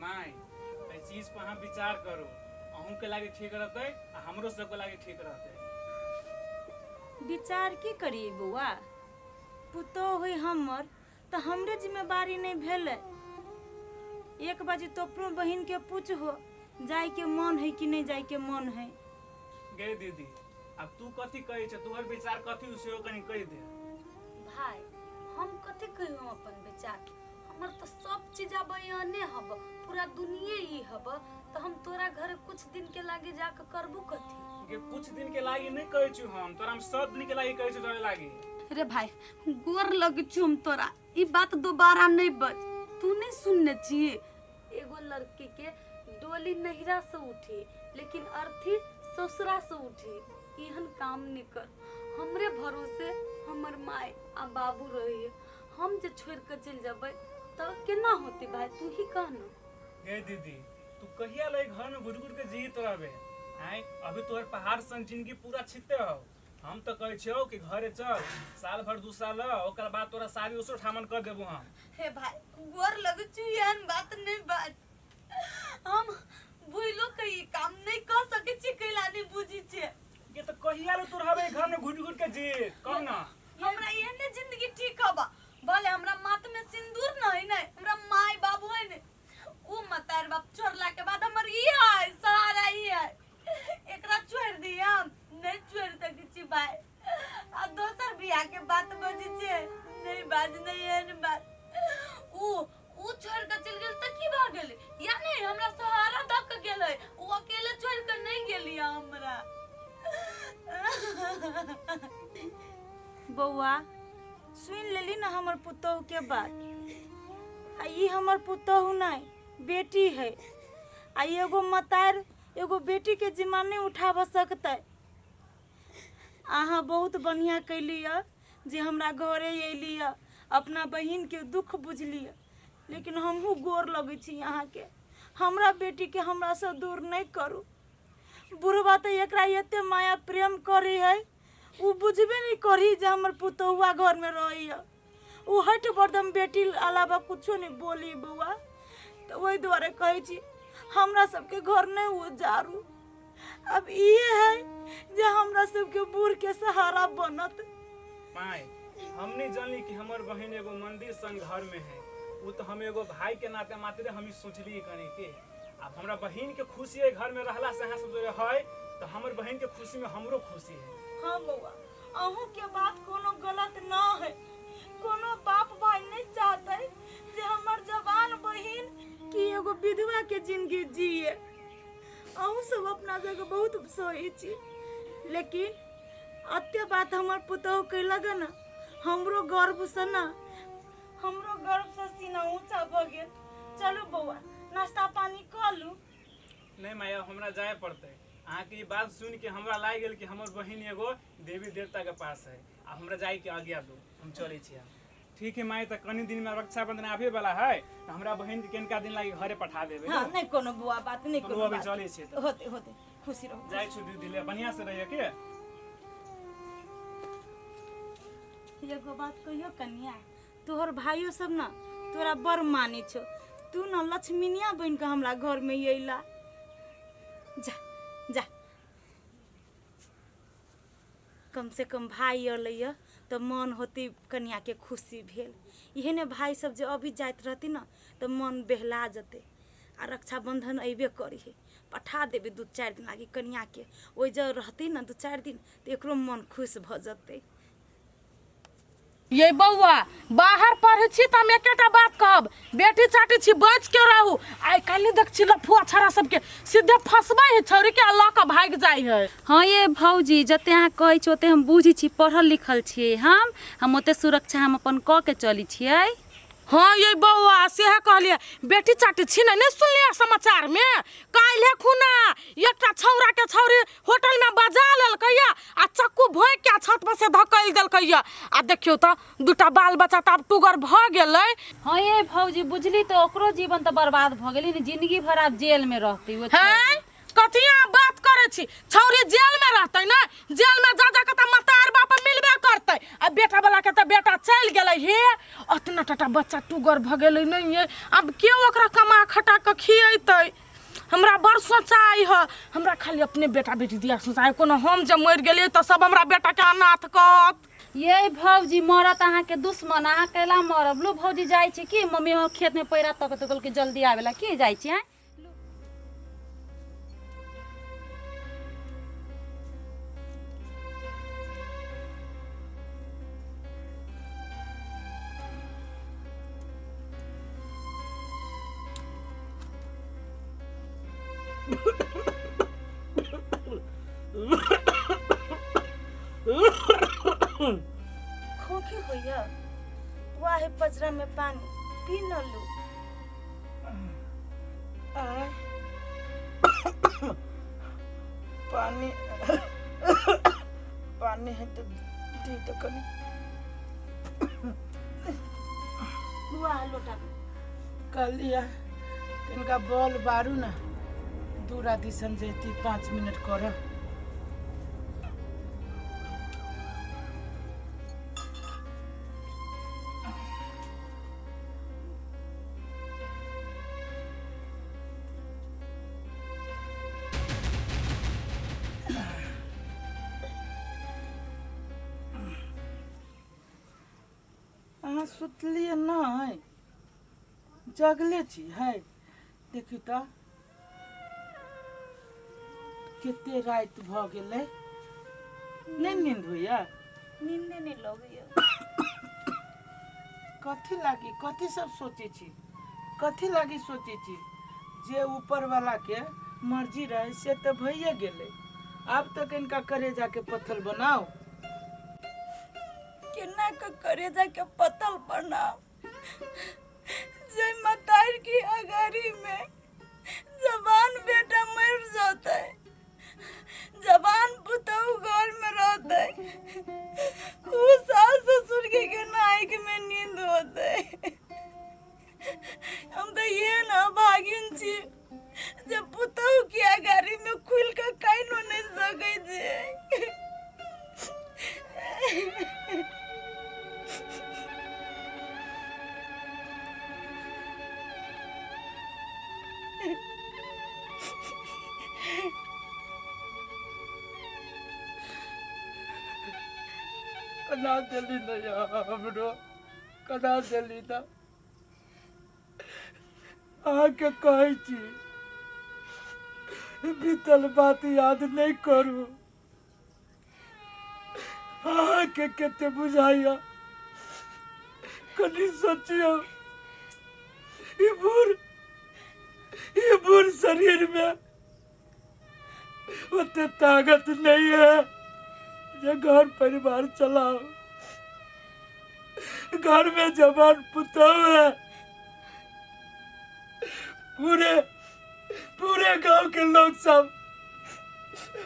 माई ए चीज पर हम विचार करो, अहूं के लागे ठीक रहते आ हमरो सब के लागे ठीक रहते। विचार की करिए बउआ, पुतो हुई हमर तो हमरे जिम्मेवारी नहीं भेले। एक बाजी तो अपनो बहन के पूछ हो जाए के मन है कि नहीं जाए के मन है। गे दीदी अब तू कथी कहे छ, तोहर विचार कथी उसे कनी कह दे। भाई हम कथी कहूँ अपन विचार, हमर तो सब चीज बयाने हब, पूरा दुनिया ही हब, तो हम तोरा घर कुछ दिन के लागे जाके करबू कथी। के कुछ दिन के लागी नहीं कहे छु, हम तोरा हम 7 दिन के लागी कहे छु तोरे लागी। अरे भाई गोर लगे छु हम तोरा, ई बात दोबारा नहीं बज। तू नहीं सुनने छी एगो लड़की के डोली नहिरा से उठी लेकिन अर्थी ससुरा से उठी। एहन काम नहीं कर, हमरे भरोसे हमर माय आ बाबू रही, हम जे छोड़ के चल जाबे तो केना होती भाई, तू ही कह ना। गे दीदी तू कहिया ले घर में घुट घुट के जीत रहबे, आय अभी तोहर पहाड़ सन जिंदगी पूरा छिते हो। हम तो कहे छो कि घरे चल, साल भर 2 साल ओकर बाद तोरा सारी उसो ठामन कर देबो हम। हे भाई गोर लगे छु, एहन बात नहीं बात, हम भूलो कहीं काम नहीं कर सके छी, कैला नहीं बुझी छे। ये तो कहिया ले तू रहबे घर में घुट घुट के जीत, कह ना। हमरा एहने जिंदगी ठीक हबा, भले हमरा माथ में सिंदूर नहीं नहीं, हमरा माय बाबू है ने, ऊ मतार बाप छोड़ला के बाद हमर ई है सहारा ही है। एकरा छोड़ दिया हम नहीं छोड़ सके छी भाई। आ दोसर बियाह के बात बजी छे, नहीं बाज नहीं एहन बात। ऊ छोड़ के चल गेल त की भ गेल, या नहीं हमरा सहारा दक गेलै, ऊ अकेले छोड़ के नहीं गेली हमरा। बउआ सुन लेली ना हमर पुतोह के बात, आ ई हमर पुतोह नहीं बेटी है। आ एगो मतार एगो बेटी के जिम्मा नहीं उठाव सकते। अहाँ बहुत बढ़िया कैली जे हमरा घरे अयली, अपना बहिन के दुख बुझली, लेकिन हमहू गोर लगे छी यहाँ के, हमरा बेटी के हमरा से दूर नहीं करू। बुढ़वा तो एकरा एते माया प्रेम करी है, उ बुझबे नहीं करी जे हमर पुतौआ घर में रही है। उ हट बर्दम बेटी अलावा कुछो नहीं बोली बउआ, तो वही द्वारे कहे छी हमरा सबके घर नहीं उजारू। अब ये है जे हमरा सबके बूढ़ के सहारा बनत। माय हम नहीं जानली कि हमर बहन एगो मंदिर संग घर में है, वो तो हम एगो भाई के नाते मात्र हम सोचली करे के। अब हमरा बहन के खुशी है घर में रहला से यहाँ सब है, तो हमर बहन के खुशी में हमरो खुशी है। हाँ बउआ अहू के बात कोनो गलत ना है, कोनो बाप भाई नहीं चाहते जे हमर जवान बहन की एगो विधवा के जिंदगी जिए। अहू सब अपना जगह बहुत सही छी, लेकिन अत्य बात हमर पुतोह के लगे ना, हमरो गर्व से ना, हमरो गर्व से सीना ऊंचा भ गेल। चलो बउआ नाश्ता पानी कर लू। नहीं माया हमरा जाए पड़ते, अहाँ की बात सुन के हमरा लाग गेल कि हमर बहन एगो देवी देवता के पास है, अब हमरा जाए के आज्ञा दो, हम चले छी। ठीक है माई, तो कनी दिन में रक्षाबंधन आवे वाला है, तो हमरा बहन के केनका दिन लागी घरे पठा देबे। हाँ नहीं कोनो बुआ बात नहीं, कोनो अभी बात चले छी तो होते होते खुशी रहो। जाए छु दीदी ले बढ़िया से रहिए के। एगो बात कहियो कन्या, तोहर भाइयों सब ना तोरा बड़ माने छो, तू ना लक्ष्मीनिया बन के हमरा घर में अइला। जा जा कम से कम भाई अलै तो मन होती कन्या के खुशी भेल। इहे ने भाई सब जो अभी जात रहती ना तो मन बहला जते। आ रक्षाबंधन अबे करी है, पठा देबे 2-4 दिन लागी कन्या के, ओइ जब रहती ना 2-4 दिन तो एकरो मन खुश भ जते। ये बउआ बाहर पढ़े छी त हम एकेटा बात कहब, बेटी चाटी छी बच के रहू। आई काल्हि देख छी लफुआ छड़ा सबके सीधे फसबै है, छौरी के अल्लाह का भाग जाई है। हाँ ये भौजी जते अहाँ कहै छी ओते हम बुझी छी, पढ़ल लिखल छियै हम ओते सुरक्षा हम अपन क के चली छियै। हाँ ये बउआ सेहे कहलिए, बेटी चाटी छी नहीं सुनलिए समाचार में, काल्हि खुना एकटा छौरा के छौरी होटल में बजा लेलकैया आ चक्कू भोंक के छत पर से धकेल देलकैया। आ देखियो त दूटा बाल बच्चा त अब टुगर भ गेलै। हाँ ये भौजी बुझली तो ओकरो जीवन तो बर्बाद भ गेली ने, जिंदगी भर आप जेल में रहती। वो है कथिया बात करे छी, छौरी जेल में रहतै ना, जेल में जा जा के त मतार बाप मिलबे करतै। हेतै आ बेटा वाला के त बेटा चल गेलै हे अतना टटा बच्चा टुगर भ गेलै नहीं है अब के ओकरा कमा खटा के खियैतै हमरा बड़ सोचाई ह हमरा खाली अपने बेटा बेटी दिया सोचाई कोनो हम जब मर गेलियै त सब हमरा बेटा के अनाथ कहत ये भौजी मरत अहाँ के दुश्मन अहाँ कैला मरब लो भौजी जाइ छी कि मम्मी हम खेत में पैरा तक तो के जल्दी आवेला की जाइ छी हैं खोखी होइया वाहे पजरा में पानी पी न लू पानी पानी है तो दी तो कनी वाह लोटा में कलिया इनका बॉल बारू ना दूरा दिसन जेती 5 मिनट कर अहाँ सुतलिए नहीं जगले छी है देखी तो केते रात भ गेलै नहीं नींद होइया नींदे नहीं लगैया कथी लागी कथी सब सोचे छी कथी लागी सोचे छी जे ऊपर वाला के मर्जी रहे से तो भइए गेले अब तक इनका करेजा के पत्थर बनाओ केना के करेजा के पतल बनाओ जय मतार की अगारी में जवान बेटा मर जाता है जवान पुतहु घर में रहता है वो सास ससुर के नाइक में नींद होता है हम तो ये ना भागिन छी जब पुतहु की अगारी में खुल कर काइनो नहीं सकै छे कना जल्दी न जा हमरो कना जल्दी न आके कहै छी बीतल बात याद नहीं करू आके केते बुझाइया कनी सोचियो ये बुर शरीर में उतने ताकत नहीं है जो घर परिवार चलाओ घर में जवान पुतहु है पूरे गांव के लोग सब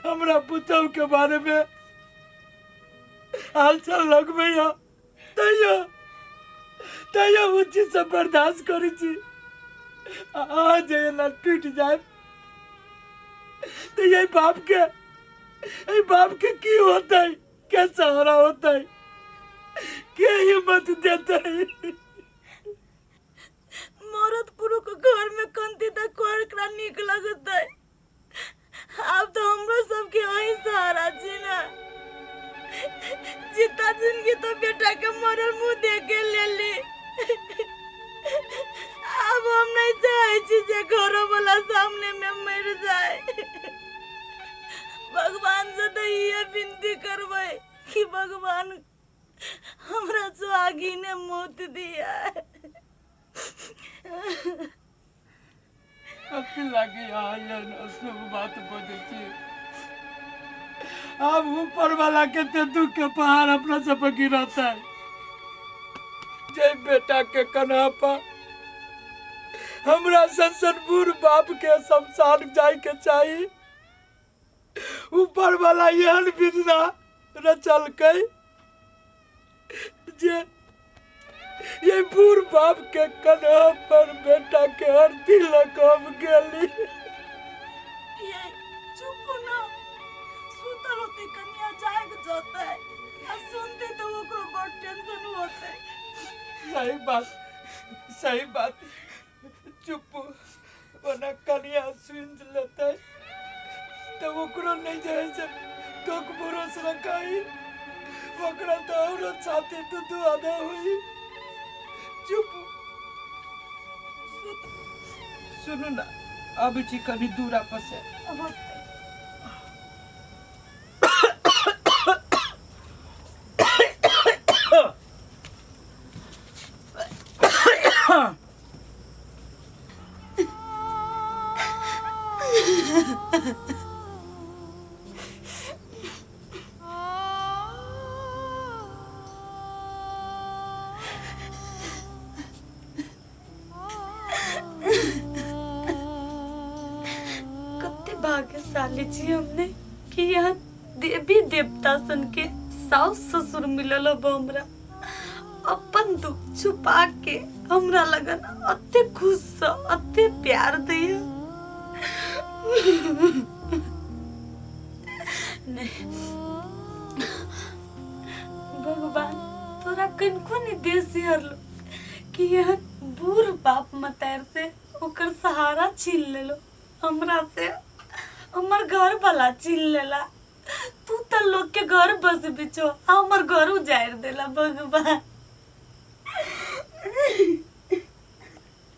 हमरा पुतहु के बारे में हालचाल लगबैया तैयो वो चीज सब बर्दाश्त करी छी आज ना टूट जाए तो ये बाप के की होता है क्या सहारा होता है क्या हिम्मत देता है मरद पुरुष को घर में कंती तक कोरकरा निक लगता है अब तो हमरो सबके वही सहारा छी ना जितना जिंदगी तो बेटा के मरल मुंह देख के ले ली अब हम नहीं चाहे छी जे घरों वाला सामने में मर जाए भगवान से तो ये विनती करबै कि भगवान हमरा सुहागी ने मौत दिया है कथी लगी आयन सब बात बोले छी अब ऊपर वाला के दुख के पहाड़ अपना सब पर गिराता है जय बेटा के कन्हा पर हमरा संसन बूढ़ बाप के शमशान जाय के चाहिए ऊपर वाला यहन विधना रचल के जे ये बूढ़ बाप के कन्हा पर बेटा के अर्थी लगम गेली ये चुप ना सुतल होते कन्या जाग जाता है आ सुनते तो ओकरो बहुत टेंशन होते। सही बात चुप वरना कनिया सुन लेता है तो ओकरो नहीं जाए से तो भरोसा रखाई ओकरा तो और छाती तो आधा हुई। चुप सुनो ना अब जी कभी दूरा पसे कत्ते भाग्यशाली छी हमने कि यहाँ देवी देवता सन के सास ससुर मिलल अब हमरा अपन दुख छुपा के हमरा लगन अत्ते खुश अत्ते प्यार दिया। नहीं भगवान तोरा कनको नहीं दे सिहरलो कि यह बूढ़ बाप मतार से ओकर सहारा छीन लेलो हमरा से हमर घर वाला छीन लेला। तू तो लोग के घर बस बिछो हमर घर उजाड़ देला भगवान।